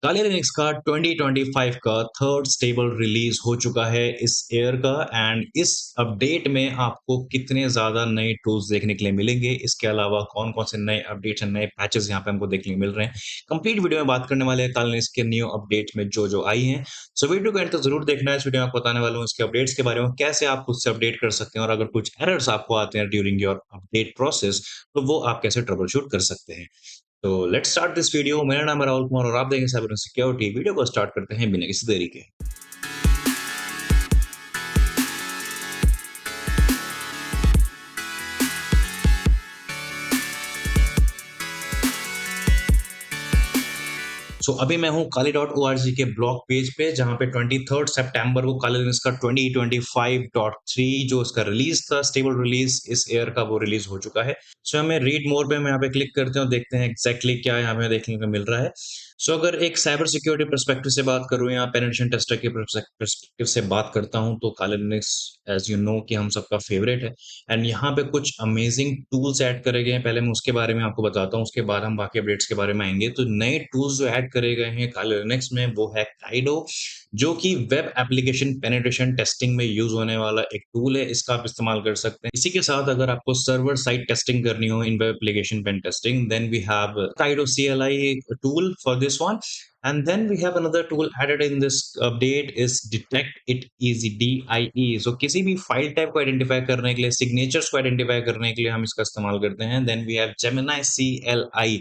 काली Linux का 2025 का third stable release हो चुका है इस ईयर का। एंड इस अपडेट में आपको कितने ज़्यादा नए टूल्स देखने के लिए मिलेंगे, इसके अलावा कौन-कौन से नए अपडेट्स एंड नए पैचेस यहाँ पे हमको देखने को मिल रहे हैं। कंप्लीट वीडियो में बात करने वाले हैं काली लिनक्स के न्यू अपडेट्स में जो-जो आई हैं। सो वीडियो को एंड तक ज़रूर देखना है। इस वीडियो में आपको बताने वाला हूँ इसके अपडेट्स के बारे में, कैसे आप खुद से अपडेट कर सकते हैं और अगर कुछ एरर्स आपको आते हैं ड्यूरिंग योर अपडेट प्रोसेस, तो वो आप कैसे ट्रबल शूट कर सकते हैं। तो लेट्स स्टार्ट दिस वीडियो। मेरा नाम है राहुल कुमार और आप देखेंगे साइबर सिक्योरिटी। वीडियो को स्टार्ट करते हैं बिना किसी देरी के। अभी मैं हूँ kali.org के ब्लॉग पेज पे, जहाँ पे 23 सितंबर को काली लिनक्स का 2025.3 जो इसका रिलीज था, स्टेबल रिलीज इस ईयर का, वो रिलीज हो चुका है। हमें रीड मोर पे मैं यहाँ पे क्लिक करते हैं और देखते हैं एग्जैक्टली क्या यहाँ पे देखने को मिल रहा है। अगर एक साइबर सिक्योरिटी पर्सपेक्टिव से बात करूँ या पेनिट्रेशन टेस्टर के पर्सपेक्टिव से बात करता हूँ, तो काली लिनक्स एज यू नो कि हम सबका फेवरेट है। एंड यहाँ पे कुछ अमेजिंग टूल्स ऐड करे गए हैं। पहले मैं उसके बारे में आपको बताता हूँ, उसके बाद हम बाकी अपडेट्स के बारे में आएंगे। तो नए टूल्स जो ऐड करे गए हैं काली लिनक्स में, वो है काइडो, जो कि वेब एप्लीकेशन पेनिट्रेशन टेस्टिंग में यूज होने वाला एक टूल है। इसका आप इस्तेमाल कर सकते हैं। इसी के साथ अगर आपको सर्वर साइड टेस्टिंग करनी हो in web application pen testing, then we have Caido CLI tool for this one. And then we have another tool added in this update is detect it easy, DIE. किसी भी file type को identify करने के लिए, signatures को identify करने के लिए हम इसका इस्तेमाल करते हैं। Then we have Gemini CLI।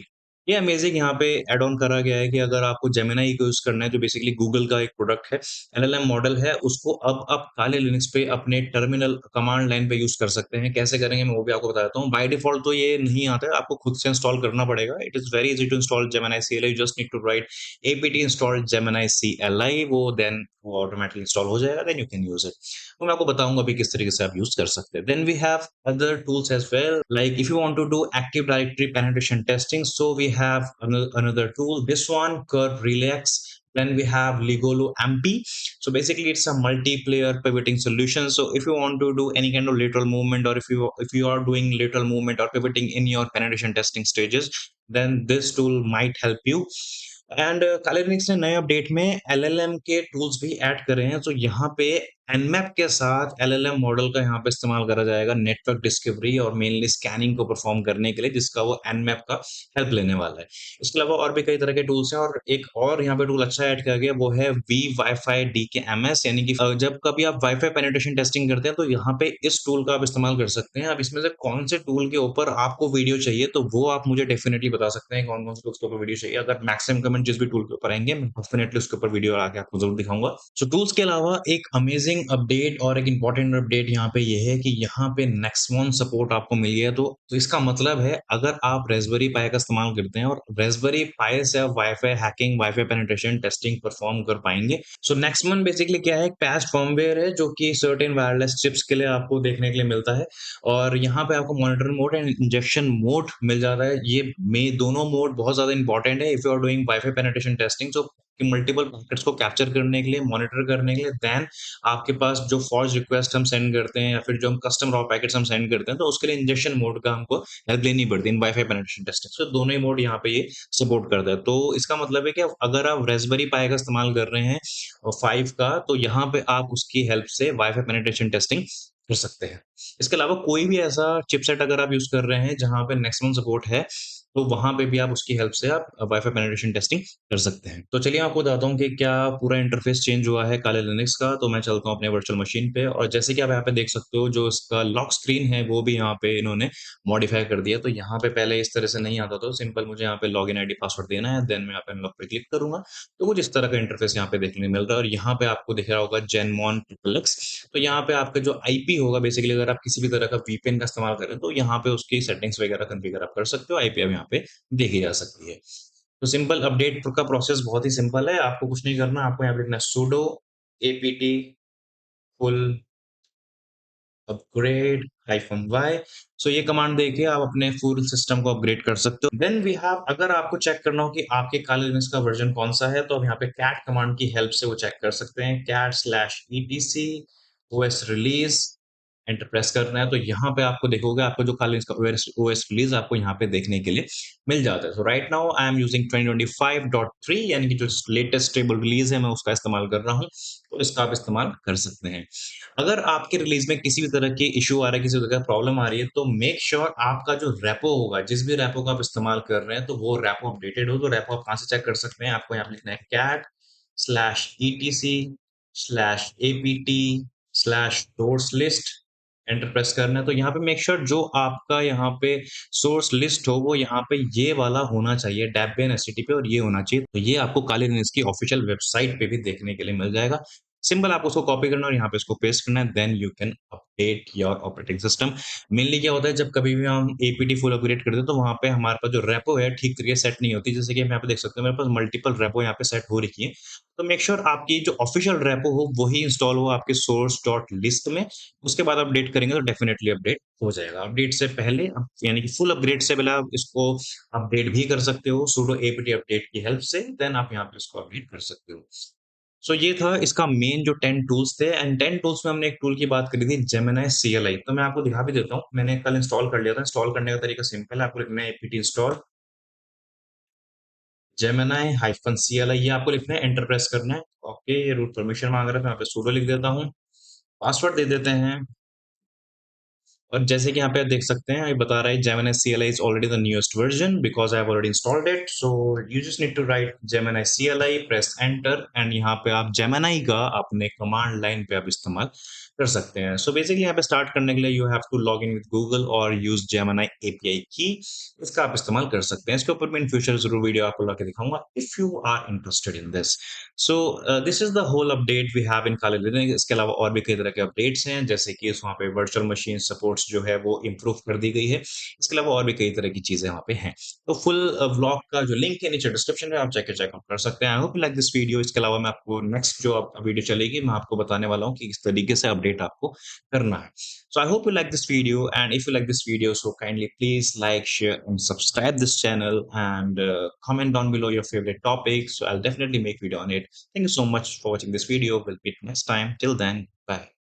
ये अमेजिंग यहाँ पे एड ऑन करा गया है कि अगर आपको Gemini को यूज करना है, जो बेसिकली गूगल का एक प्रोडक्ट है, LLM मॉडल है, उसको अब आप काले लिनक्स पे अपने टर्मिनल कमांड लाइन पे यूज कर सकते हैं। कैसे करेंगे मैं वो भी आपको बताता हूँ। बाय डिफॉल्ट तो ये नहीं आता है, आपको खुद से इंस्टॉल करना पड़ेगा। It is very easy to install Gemini CLI। You just need to write apt install Gemini CLI, वो देन वो ऑटोमेटिकली इंस्टॉल हो जाएगा। Then you can use it. तो मैं आपको बताऊंगा अभी किस तरीके से आप यूज कर सकते हैं। Then we have other tools as well, like if you want to do active directory penetration testing, so we have another tool, this one Curve Relax. Then we have Ligolo MP. So basically it's a multiplayer pivoting solution. So if you want to do any kind of lateral movement, or if you are doing lateral movement or pivoting in your penetration testing stages, then this tool might help you. And Kali Linux ने नए update में LLM के tools भी add करे हैं। तो यहाँ पे Nmap के साथ LLM मॉडल का यहाँ पे इस्तेमाल करा जाएगा नेटवर्क डिस्कवरी और मेनली स्कैनिंग को परफॉर्म करने के लिए, जिसका वो Nmap का हेल्प लेने वाला है। इसके अलावा और भी कई तरह के टूल्स हैं, और एक और यहाँ पे टूल अच्छा ऐड किया गया, वो है vWiFi DKMS। यानी कि जब कभी आप वाईफाई पेनिट्रेशन टेस्टिंग करते हैं, तो यहाँ पे इस टूल का आप इस्तेमाल कर सकते हैं। अब इसमें से कौन से टूल के ऊपर आपको वीडियो चाहिए, तो वो आप मुझे डेफिनेटली बता सकते हैं कौन कौन से टूल्स के ऊपर वीडियो चाहिए। अगर मैक्सिमम कमेंट जिस भी टूल के ऊपर आएंगे, मैं डेफिनेटली उसके ऊपर वीडियो आके आपको जरूर दिखाऊंगा। टूल्स के अलावा एक अमेजिंग अपडेट और एक इंपॉर्टेंट अपडेट यहाँ पे ये है कि यहाँ पे नेक्समॉन सपोर्ट आपको मिल गया है। तो इसका मतलब है, अगर आप रेस्पबेरी पाई का इस्तेमाल करते हैं और रेस्पबेरी पाई से आप wifi hacking, wifi penetration testing perform कर पाएंगे। नेक्समॉन बेसिकली क्या है, एक पैच फर्मवेयर है जो कि सर्टेन वायरलेस चिप्स के लिए आपको देखने के लिए मिलता है। और यहाँ पे आपको monitor mode and injection mode मिल जाता है। ये में दोनों मोड बहुत ज्यादा इंपॉर्टेंट है if you are doing wifi penetration testing. कि मल्टीपल पैकेट्स को कैप्चर करने के लिए, मॉनिटर करने के लिए, देन आपके पास जो फॉर्ज रिक्वेस्ट हम सेंड करते हैं या फिर जो हम कस्टम रॉ पैकेट्स हम सेंड करते हैं, तो उसके लिए इंजेक्शन मोड का हमको हेल्प लेनी पड़ती है इन वाईफाई पेनिट्रेशन टेस्टिंग। दोनों ही मोड यहाँ पे ये सपोर्ट करता है। तो इसका मतलब है कि अगर आप रेस्पबेरी पाई का इस्तेमाल कर रहे हैं और 5 का, तो यहाँ पे आप उसकी हेल्प से वाईफाई पेनिट्रेशन टेस्टिंग कर सकते हैं। इसके अलावा कोई भी ऐसा चिपसेट अगर आप यूज कर रहे हैं जहाँ पे नेक्समॉन सपोर्ट है, तो वहां पे भी आप उसकी हेल्प से आप वाईफाई पेनिट्रेशन टेस्टिंग कर सकते हैं। तो चलिए आपको बताता हूँ कि क्या पूरा इंटरफेस चेंज हुआ है काले लिनक्स का। तो मैं चलता हूँ अपने वर्चुअल मशीन पे, और जैसे कि आप यहाँ पे देख सकते हो, जो इसका लॉक स्क्रीन है वो भी यहाँ पे इन्होंने मॉडिफाई कर दिया। तो यहाँ पे पहले इस तरह से नहीं आता, तो सिंपल मुझे यहाँ पे लॉग इन ID पासवर्ड देना है, देन मैं यहाँ पे अनलॉक पे क्लिक करूंगा, तो कुछ इस तरह का इंटरफेस यहाँ पे देखने को मिल रहा है। और यहाँ पे आपको दिख रहा होगा जेनमॉन ट्रिपल एक्स। तो यहाँ पे आपका जो IP होगा, बेसिकली अगर आप किसी भी तरह का VPN का इस्तेमाल करें, तो यहाँ पे उसकी सेटिंग्स वगैरह कॉन्फ़िगर आप कर सकते हो। IP अब यहाँ पे देखी जा सकती है। तो सिंपल अपडेट का प्रोसेस बहुत ही सिंपल है। आपको कुछ नहीं करना, आपको यहाँ पे लिखना है sudo apt full upgrade -y। ये कमांड देके आप अपने फुल सिस्टम को अपग्रेड कर सकते हो। देन वी हैव, अगर आपको चेक करना हो कि आपके काले लिनक्स का वर्जन कौन सा है, तो आप यहाँ पे cat कमांड की हेल्प से वो चेक कर सकते हैं। cat/etc os release enter press करना है, तो यहाँ पे आपको देखोगे आपको जो कल इसका ओएस रिलीज़ आपको यहाँ पे देखने के लिए मिल जाता है। So right now I am using 2025.3 यानी कि जो लेटेस्ट स्टेबल रिलीज़ है मैं उसका इस्तेमाल कर रहा हूँ, तो इसका आप इस्तेमाल कर सकते हैं। अगर आपके रिलीज़ में किसी भी तरह की इश्यू आ रहा है, किसी भी तरह का प्रॉब्लम आ रही है, तो मेक श्योर आपका जो रेपो होगा, जिस भी रेपो का आप इस्तेमाल कर रहे हैं, तो वो रेपो अपडेटेड हो। तो रेपो आप कहाँ से चेक कर सकते हैं? आपको यहाँ पे लिखना है cat/etc/apt/source list, एंटर प्रेस करना है। तो यहाँ पे मेक श्योर जो आपका यहाँ पे सोर्स लिस्ट हो, वो यहाँ पे ये वाला होना चाहिए, डेबियन एसटीटी पे, और ये होना चाहिए। तो ये आपको काली लिनक्स की ऑफिशियल वेबसाइट पे भी देखने के लिए मिल जाएगा। सिंपल आपको उसको कॉपी करना और यहाँ पे इसको पेस्ट करना है, then you can update your operating system. Mainly क्या होता है, जब कभी भी हम एपीटी फुल अपग्रेड करते हैं, तो वहाँ पे हमारे पास जो रेपो है ठीक तरीके से सेट नहीं होती। जैसे कि हम यहाँ पे देख सकते हैं, मेरे पास मल्टीपल रेपो यहाँ पे सेट हो रखी है। तो मेक श्योर आपकी जो ऑफिशियल रेपो हो वही इंस्टॉल हो आपके सोर्स डॉट लिस्ट में। उसके बाद अपडेट करेंगे तो डेफिनेटली अपडेट हो जाएगा। अपडेट से पहले यानी कि फुल अपग्रेड से पहले आप इसको अपडेट भी कर सकते हो sudo apt अपडेट की हेल्प से, देन आप यहाँ पे इसको अपडेट कर सकते हो। सो ये था इसका मेन जो 10 टूल्स थे, एंड 10 टूल्स में हमने एक टूल की बात करी थी, जेमिनी CLI। तो मैं आपको दिखा भी देता हूँ, मैंने कल इंस्टॉल कर लिया था। इंस्टॉल करने का तरीका सिंपल है, आपको लिखना है apt install जेमिनी-CLI, ये आपको लिखना है, एंटर प्रेस करना है। ओके, ये रूट परमिशन मांग रहा है, तो यहाँ पे sudo लिख देता हूँ, पासवर्ड दे देते हैं। और जैसे कि यहाँ पे आप देख सकते हैं, ये बता रहा है Gemini CLI is already the newest version because I have already installed it. So you just need to write Gemini CLI, press enter, and यहाँ पे आप Gemini का अपने कमांड लाइन पे आप इस्तेमाल कर सकते हैं। So basically यहाँ पे स्टार्ट करने के लिए you have to log in with Google और use Gemini API की, इसका आप इस्तेमाल कर सकते हैं। इसके ऊपर मैं इन फ्यूचर जरूर वीडियो आपको ला के दिखाऊंगा if you are interested in this. So this is the whole update we have in Kali Linux। इसके अलावा और भी कई तरह के अपडेट्स हैं, जैसे कि वहाँ पे वर्चुअल मशीन सपोर्ट्स जो है वो इम्प्रूव कर दी गई है। इसके अलावा और भी कई तरह की चीजें वहाँ पे हैं। तो फुल व्लॉग का जो लिंक है नीचे डिस्क्रिप्शन में, आप चेकआउट कर सकते हैं। I hope you like this video. इसके अलावा मैं आपको नेक्स्ट जो वीडियो चलेगी, मैं आपको बताने वाला हूँ कि किस तरीके से अपडेट आपको करना है। So I hope you like this video, and if you like this video, so kindly please like, share, and subscribe this channel, and comment down below your favorite topics. So I'll definitely make video on it. Thank you so much for watching this video. We'll meet next time. Till then, bye.